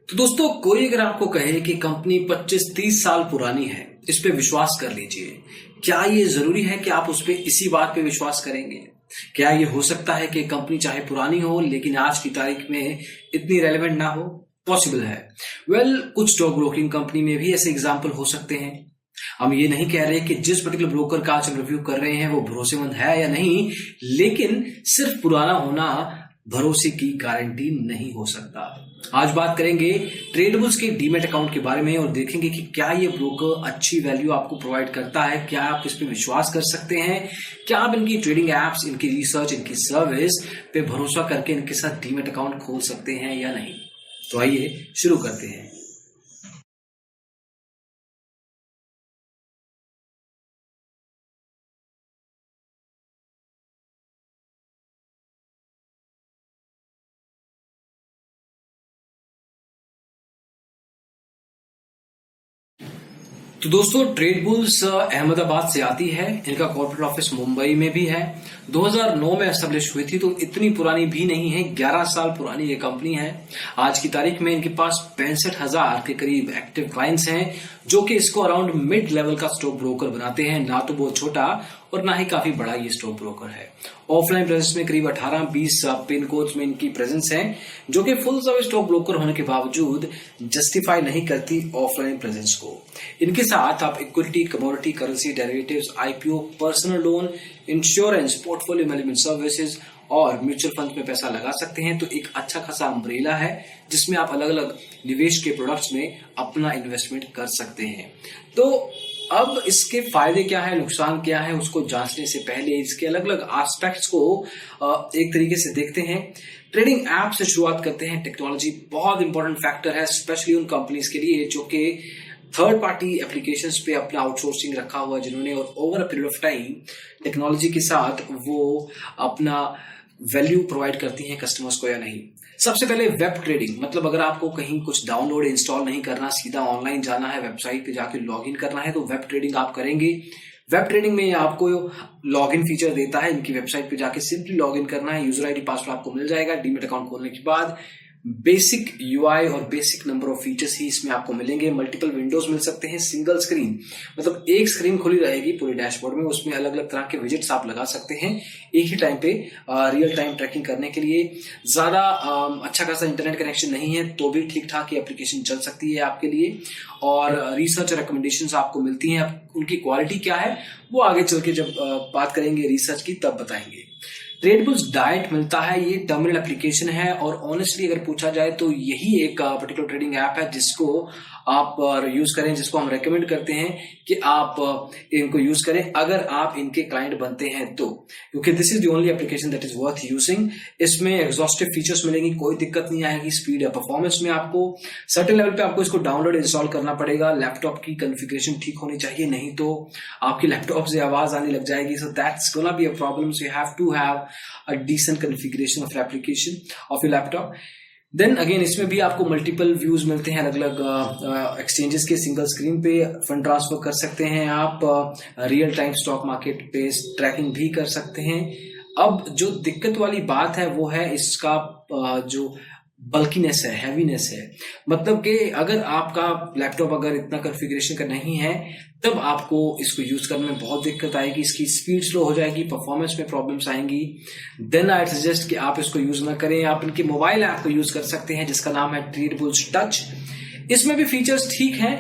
तो दोस्तों, कोई अगर आपको कहे कि कंपनी 25-30 साल पुरानी है, इस पे विश्वास कर लीजिए, क्या ये जरूरी है कि आप उस पे इसी बात पे विश्वास करेंगे? क्या ये हो सकता है कि कंपनी चाहे पुरानी हो लेकिन आज की तारीख में इतनी रेलेवेंट ना हो? पॉसिबल है। कुछ स्टॉक ब्रोकिंग कंपनी में भी ऐसे एग्जाम्पल हो सकते हैं। हम ये नहीं कह रहे कि जिस पर्टिकुलर ब्रोकर का आज हम रिव्यू कर रहे हैं वो भरोसेमंद है या नहीं, लेकिन सिर्फ पुराना होना भरोसे की गारंटी नहीं हो सकता। आज बात करेंगे ट्रेडेबल्स के डीमैट अकाउंट के बारे में और देखेंगे कि क्या ये ब्रोकर अच्छी वैल्यू आपको प्रोवाइड करता है, क्या आप इस पे विश्वास कर सकते हैं, क्या आप इनकी ट्रेडिंग एप्स, इनकी रिसर्च, इनकी सर्विस पे भरोसा करके इनके साथ डीमैट अकाउंट खोल सकते हैं या नहीं। तो आइए शुरू करते हैं। तो दोस्तों, ट्रेड बुल्स अहमदाबाद से आती है। इनका कॉर्पोरेट ऑफिस मुंबई में भी है। 2009 में एस्टेब्लिश हुई थी, तो इतनी पुरानी भी नहीं है। 11 साल पुरानी ये कंपनी है। आज की तारीख में इनके पास 65,000 के करीब एक्टिव क्लाइंट्स हैं, जो कि इसको अराउंड मिड लेवल का स्टॉक ब्रोकर बनाते हैं। ना तो बहुत छोटा और ना ही काफी बड़ा ये स्टॉक ब्रोकर है। ऑफलाइन प्रेजेंस में करीब 18-20 पिन कोड्स में इनकी प्रेजेंस है, जो कि फुल सर्विस स्टॉक ब्रोकर होने के बावजूद जस्टिफाई नहीं करती ऑफलाइन प्रेजेंस को। इनके साथ आप equity, commodity, currency, derivatives, IPO, personal loan, insurance, portfolio management services और म्यूचुअल फंड में पैसा लगा सकते हैं। तो एक अच्छा खासा अम्ब्रेला है जिसमें आप अलग अलग निवेश के प्रोडक्ट्स में अपना इन्वेस्टमेंट कर सकते हैं। तो अब इसके फायदे क्या है, नुकसान क्या है, उसको जांचने से पहले इसके अलग अलग एस्पेक्ट्स को एक तरीके से देखते हैं। ट्रेडिंग ऐप से शुरुआत करते हैं। टेक्नोलॉजी बहुत इंपॉर्टेंट फैक्टर है, स्पेशली उन कंपनीज के लिए जो कि थर्ड पार्टी एप्लीकेशंस पे अपना आउटसोर्सिंग रखा हुआ, जिन्होंने और over a period of time technology के साथ वो अपना वैल्यू प्रोवाइड करती हैं कस्टमर्स को या नहीं। सबसे पहले वेब ट्रेडिंग, मतलब अगर आपको कहीं कुछ डाउनलोड इंस्टॉल नहीं करना, सीधा ऑनलाइन जाना है, वेबसाइट पे जाके लॉगिन करना है, तो वेब ट्रेडिंग आप करेंगे। वेब ट्रेडिंग में आपको लॉगिन फीचर देता है। इनकी वेबसाइट पे जाके सिंपली लॉगिन करना है, यूजर आईडी पासवर्ड आपको मिल जाएगा। डीमैट अकाउंट खोलने के बाद बेसिक यूआई और बेसिक नंबर ऑफ फीचर्स ही इसमें आपको मिलेंगे। मल्टीपल विंडोज मिल सकते हैं। सिंगल स्क्रीन, मतलब एक स्क्रीन खुली रहेगी पूरे डैशबोर्ड में, उसमें अलग अलग तरह के विजेट्स आप लगा सकते हैं एक ही टाइम पे रियल टाइम ट्रैकिंग करने के लिए। ज्यादा अच्छा खासा इंटरनेट कनेक्शन नहीं है तो भी ठीक ठाक ये एप्लीकेशन चल सकती है आपके लिए। और रिसर्च रिकमेंडेशंस आपको मिलती हैं। उनकी क्वालिटी क्या है वो आगे चल के जब बात करेंगे रिसर्च की तब बताएंगे। ट्रेडेबल्स डाइट मिलता है, ये टर्मिनल एप्लीकेशन है और ऑनेस्टली अगर पूछा जाए तो यही एक पर्टिकुलर ट्रेडिंग ऐप है जिसको आप यूज करें, जिसको हम रेकमेंड करते हैं कि आप इनको यूज करें अगर आप इनके क्लाइंट बनते हैं तो, क्योंकि this is the only application that is worth using. इसमें एग्जॉस्टिव फीचर्स मिलेंगी, कोई दिक्कत नहीं आएगी। स्पीड या परफॉर्मेंस में आपको सर्टेन लेवल पे आपको इसको डाउनलोड इंस्टॉल करना पड़ेगा। लैपटॉप की कॉन्फ़िगरेशन ठीक होनी चाहिए, नहीं तो आपकी लैपटॉप से आवाज आने लग जाएगी। So that's gonna be a problem. So you have to have a decent configuration of application of your laptop. Then again इसमें भी आपको मल्टीपल व्यूज मिलते हैं अलग अलग एक्सचेंजेस के। सिंगल स्क्रीन पे फंड ट्रांसफर कर सकते हैं आप, रियल टाइम स्टॉक मार्केट पे ट्रैकिंग भी कर सकते हैं। अब जो दिक्कत वाली बात है वो है इसका जो बल्कीनेस है, हैवीनेस है। मतलब कि अगर आपका लैपटॉप अगर इतना कॉन्फ़िगरेशन का नहीं है तब आपको इसको यूज करने में बहुत दिक्कत आएगी। इसकी स्पीड स्लो हो जाएगी, परफॉर्मेंस में प्रॉब्लम्स आएंगी। देन आई सजेस्ट कि आप इसको यूज ना करें। आप इनके मोबाइल ऐप को यूज कर सकते हैं जिसका नाम है ट्रेडेबल्स टच। इसमें भी फीचर्स ठीक हैं,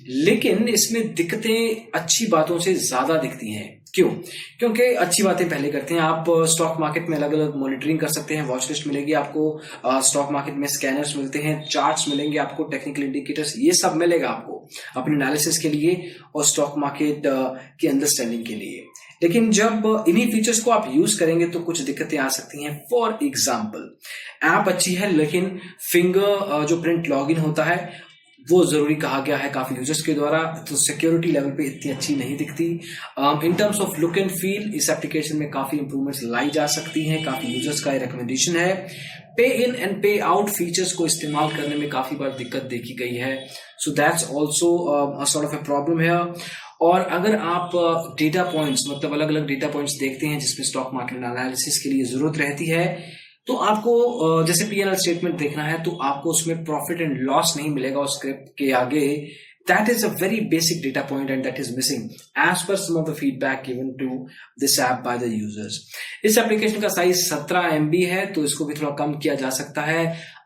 लेकिन इसमें दिक्कतें अच्छी बातों से ज्यादा दिखती हैं। क्यों? क्योंकि अच्छी बातें पहले करते हैं। आप स्टॉक मार्केट में अलग अलग मॉनिटरिंग कर सकते हैं, वॉच लिस्ट मिलेगी आपको, स्टॉक मार्केट में स्कैनर्स मिलते हैं, चार्ट्स मिलेंगे आपको, टेक्निकल इंडिकेटर्स, ये सब मिलेगा आपको अपने एनालिसिस के लिए और स्टॉक मार्केट की अंडरस्टैंडिंग के लिए। लेकिन जब इन्हीं फीचर्स को आप यूज करेंगे तो कुछ दिक्कतें आ सकती हैं। फॉर एग्जाम्पल, ऐप अच्छी है लेकिन फिंगर जो प्रिंट लॉगिन होता है वो जरूरी कहा गया है काफी यूजर्स के द्वारा, तो सिक्योरिटी लेवल पे इतनी अच्छी नहीं दिखती। In terms of look and feel इस एप्लीकेशन में काफी इंप्रूवमेंट्स लाई जा सकती हैं। काफी यूजर्स का रिकमेंडेशन है। पे इन एंड पे आउट फीचर्स को इस्तेमाल करने में काफी बार दिक्कत देखी गई है। So that's also sort of a problem है। और अगर आप डेटा पॉइंट्स, मतलब अलग अलग डेटा पॉइंट्स देखते हैं जिसमें स्टॉक मार्केट एनालिसिस के लिए जरूरत रहती है, तो आपको जैसे P&L स्टेटमेंट देखना है तो आपको उसमें प्रॉफिट एंड लॉस नहीं मिलेगा उस स्क्रिप्ट के आगे. That is a very basic data point and that is missing as per some of the feedback given to this app by the users. इस एप्लीकेशन का साइज 17 MB है तो इसको भी थोड़ा कम किया जा सकता है.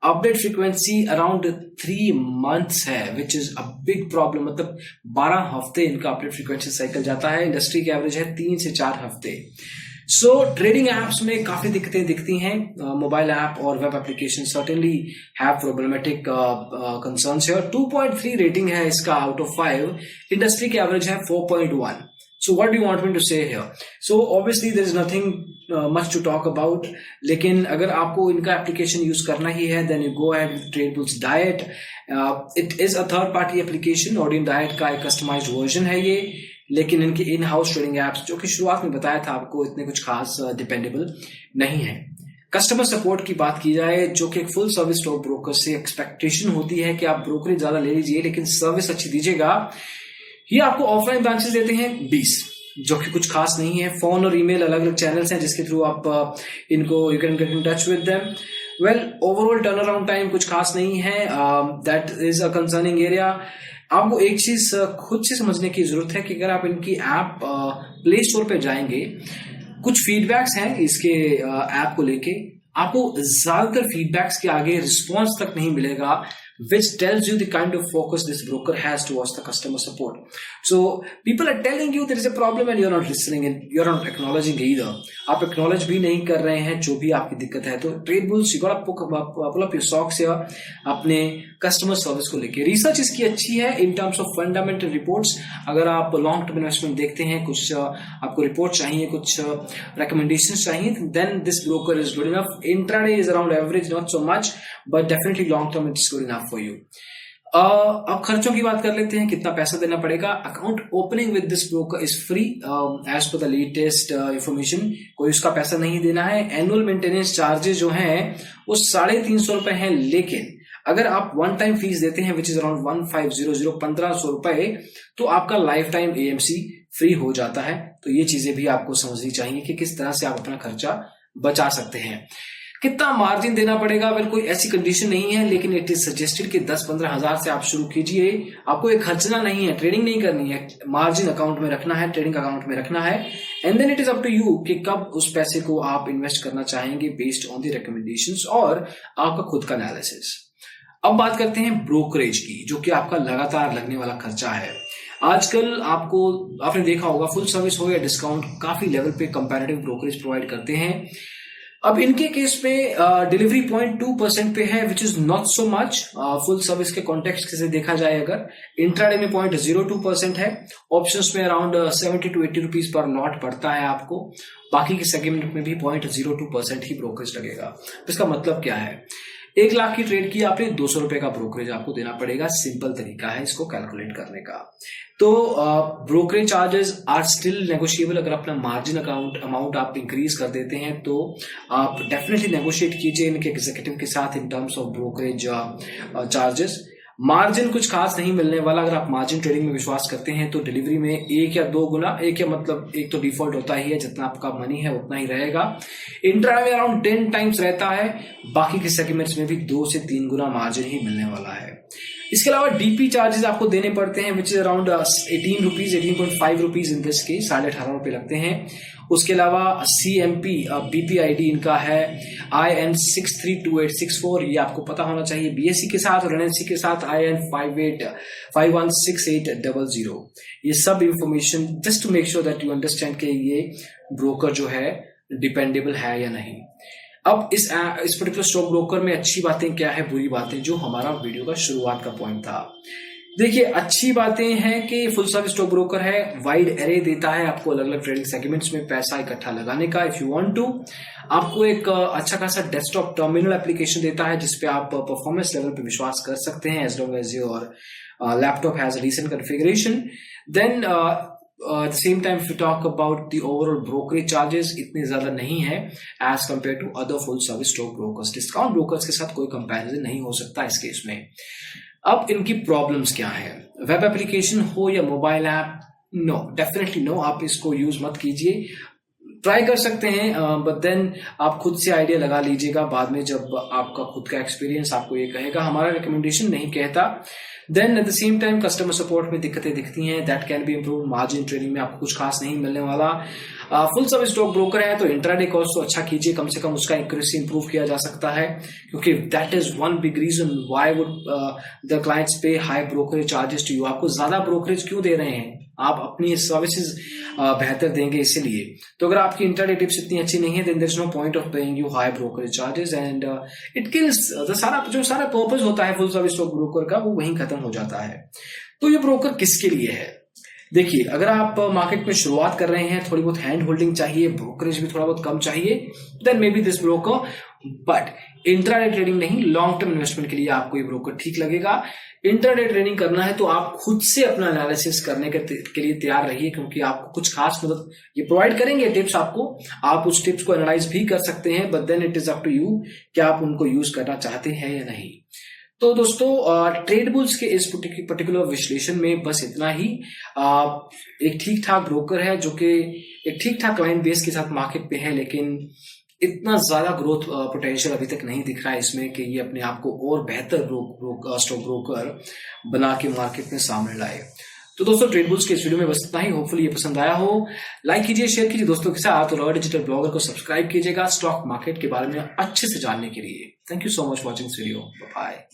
अपडेट फ्रीक्वेंसी अराउंड 3 months है which is a big problem. मतलब 12 हफ्ते इनका अपडेट फ्रीक्वेंसी साइकिल जाता है. इंडस्ट्री की एवरेज है 3 से 4 हफ्ते. सो ट्रेडिंग एप्स में काफी दिक्कतें दिखती हैं. मोबाइल ऐप और web application certainly have problematic concerns है. 2.3 रेटिंग है इसका आउट ऑफ 5. इंडस्ट्री की एवरेज है 4.1. So what do you want me to say here? So obviously there is nothing much to talk about. लेकिन अगर आपको इनका एप्लीकेशन यूज करना ही है then you go ahead with TradeBulls Diet. It is a third party application. Odin Diet का एक customized version है ये. लेकिन इनके इन हाउस ट्रेडिंग एप्स जो कि शुरुआत में बताया था आपको इतने कुछ खास डिपेंडेबल नहीं है. कस्टमर सपोर्ट की बात की जाए जो कि एक फुल सर्विस स्टॉक ब्रोकर से एक्सपेक्टेशन होती है कि आप ब्रोकरेज ज्यादा ले लीजिए लेकिन सर्विस अच्छी दीजिएगा. ये आपको ऑफलाइन ब्रांचेस देते हैं 20 जो कि कुछ खास नहीं है. फोन और ईमेल अलग अलग चैनल्स हैं जिसके थ्रू आप इनको you can get in touch with them. Well overall turn around time कुछ खास नहीं है. That is a concerning area. आपको एक चीज खुद से समझने की जरूरत है कि अगर आप इनकी ऐप प्ले स्टोर पे जाएंगे कुछ फीडबैक्स हैं इसके ऐप को लेके. आपको ज्यादातर फीडबैक्स के आगे रिस्पॉन्स तक नहीं मिलेगा which tells you the kind of focus this broker has towards the customer support. So people are telling you there is a problem and you're not listening and you're not acknowledging either. आप acknowledge भी नहीं कर रहे हैं जो भी आपकी दिक्कत है. तो TradeBulls you gotta pull up your socks here अपने कस्टमर सर्विस को लेके. रिसर्च इसकी अच्छी है in terms of fundamental reports. अगर आप लॉन्ग टर्म इन्वेस्टमेंट देखते हैं कुछ आपको रिपोर्ट चाहिए कुछ रिकमेंडेशन चाहिए then this broker is good enough. Intraday is around average not so much but definitely long term it's good enough for you. अब खर्चों की बात कर लेते हैं. कितना पैसा देना पड़ेगा. Account opening with this broker is free as per the latest information. कोई उसका पैसा नहीं देना है. एनुअल मेंटेनेंस चार्जेस जो हैं वो 350 रुपए हैं. लेकिन अगर आप वन टाइम फीस देते हैं विच इज अराउंड 1500 1500 रुपए तो आपका लाइफ टाइम AMC फ्री हो जाता है. तो ये चीजें भी आपको समझनी चाहिए कि किस तरह से आप अपना खर्चा बचा सकते हैं. कितना मार्जिन देना पड़ेगा. वेल कोई ऐसी कंडीशन नहीं है लेकिन इट इज सजेस्टेड कि 10-15 हजार से आप शुरू कीजिए. आपको एक खर्चना नहीं है. ट्रेडिंग नहीं करनी है. मार्जिन अकाउंट में रखना है. ट्रेडिंग अकाउंट में रखना है. And then it is up to you कि कब उस पैसे को आप इन्वेस्ट करना चाहेंगे बेस्ड ऑन द रिकमेंडेशंस और आपका खुद का एनालिसिस. अब बात करते हैं ब्रोकरेज की जो कि आपका लगातार लगने वाला खर्चा है. आजकल आपने देखा होगा फुल सर्विस हो या डिस्काउंट काफी लेवल पे कंपैरेटिव ब्रोकरेज प्रोवाइड करते हैं. अब इनके केस में डिलीवरी 0.2% पे है which is not so much. Full service के कॉन्टेक्स्ट से देखा जाए अगर इंट्राडे में 0.02% है. ऑप्शंस में around 70 to 80 rupees per lot पड़ता है आपको. बाकी के सेगमेंट में भी 0.02% ही ब्रोकरेज लगेगा. इसका मतलब क्या है. 1 लाख की ट्रेड की आपने 200 रुपए का ब्रोकरेज आपको देना पड़ेगा. सिंपल तरीका है इसको कैलकुलेट करने का. तो brokerage charges are still negotiable. अगर अपना मार्जिन अमाउंट आप इंक्रीज कर देते हैं तो आप डेफिनेटली नेगोशिएट कीजिए इनके एग्जीक्यूटिव के साथ in terms of brokerage charges. Margin कुछ खास नहीं मिलने वाला. अगर आप मार्जिन ट्रेडिंग में विश्वास करते हैं तो डिलीवरी में 1 या 2 गुना एक तो डिफॉल्ट होता ही है. जितना आपका मनी है उतना ही रहेगा. इंट्रा में अराउंड 10 टाइम्स रहता है. बाकी के सेगमेंट्स में भी 2 से 3 गुना मार्जिन ही मिलने वाला है. इसके अलावा डीपी चार्जेस आपको देने पड़ते हैं which is around 18.5 rupees in this case. 18.5 रुपए लगते हैं. उसके अलावा CMP BPID इनका है IN 632864. ये आपको पता होना चाहिए. BSE के साथ और NSE के साथ IN 58516800. ये सब information just to make sure that you understand कि ये ब्रोकर जो है डिपेंडेबल है या नहीं. अब इस पर्टिकुलर स्टॉक ब्रोकर में अच्छी बातें क्या है बुरी बातें जो हमारा वीडियो का शुरुआत का पॉइंट था. देखिए अच्छी बातें हैं कि फुल सर्विस स्टॉक ब्रोकर है. वाइड एरे देता है आपको अलग अलग ट्रेडिंग सेगमेंट्स में पैसा इकट्ठा लगाने का. इफ यू वांट टू आपको एक अच्छा खासा डेस्कटॉप टर्मिनल एप्लीकेशन देता है जिसपे आप परफॉर्मेंस लेवल पे विश्वास कर सकते हैं as long as your laptop has a decent configuration. Then at the same time if you talk about the overall brokerage charges इतने ज्यादा नहीं है as compared to other full service stock brokers. Discount brokers के साथ कोई comparison नहीं हो सकता इस केस में. अब इनकी प्रॉब्लम्स क्या है. वेब एप्लीकेशन हो या mobile app no definitely no. आप इसको यूज मत कीजिए. ट्राई कर सकते हैं, बट देन आप खुद से आइडिया लगा लीजिएगा बाद में, जब आपका खुद का एक्सपीरियंस आपको ये कहेगा। हमारा रिकमेंडेशन नहीं कहता। Then at the same time customer support में दिक्कतें दिखती हैं, that can be improve. Margin trading में आपको कुछ खास नहीं मिलने वाला। फुल सर्विस स्टॉक ब्रोकर है तो इंट्राडे कॉस्ट तो अच्छा कीजिए, कम से कम उसका एक्यूरेसी इंप्रूव किया जा सकता है, क्योंकि that is one big reason why would the clients pay high brokerage charges to you. आपको ज्यादा ब्रोकरेज क्यों दे रहे हैं? आप अपनी सर्विसेज बेहतर देंगे इसलिए। तो अगर आपकी इंट्राडे टिप्स इतनी अच्छी नहीं है, then there is no point of paying you high brokerage charges, and it kills the सारा पर्पस होता है फुल सर्विस स्टॉक ब्रोकर का, वो वहीं खत्म हो जाता है। तो ये ब्रोकर किसके लिए है? देखिए, अगर आप मार्केट में शुरुआत कर रहे हैं, थोड़ी बहुत हैंड होल्डिंग चाहिए, ब्रोकरेज भी थोड़ा बहुत कम चाहिए, then maybe this broker. But intraday trading नहीं, लॉन्ग टर्म इन्वेस्टमेंट के लिए आपको ये ब्रोकर ठीक लगेगा। इंट्राडे ट्रेडिंग करना है तो आप खुद से अपना एनालिसिस करने के लिए तैयार रहिए, क्योंकि आपको कुछ खास मदद ये प्रोवाइड करेंगे टिप्स आपको, आप उस टिप्स को एनालाइज भी कर सकते हैं, but then it is up to you कि आप उनको यूज करना चाहते हैं या नहीं। तो दोस्तों, ट्रेड बुल्स के इस पर्टिकुलर विश्लेषण में बस इतना ही। एक ठीक ठाक ब्रोकर है जो कि एक ठीक ठाक क्लाइंट बेस के साथ मार्केट पे है, लेकिन इतना ज्यादा ग्रोथ पोटेंशियल अभी तक नहीं दिख रहा है इसमें कि ये अपने आप को और बेहतर स्टॉक ब्रोकर बना के मार्केट में सामने लाए। तो दोस्तों, ट्रेड बुल्स के इस वीडियो में बस इतना ही। होपफुली ये पसंद आया हो। लाइक कीजिए, शेयर कीजिए दोस्तों के साथ, और डिजिटल ब्लॉगर को सब्सक्राइब कीजिएगा स्टॉक मार्केट के बारे में अच्छे से जानने के लिए। Thank you so much watching this video. Bye.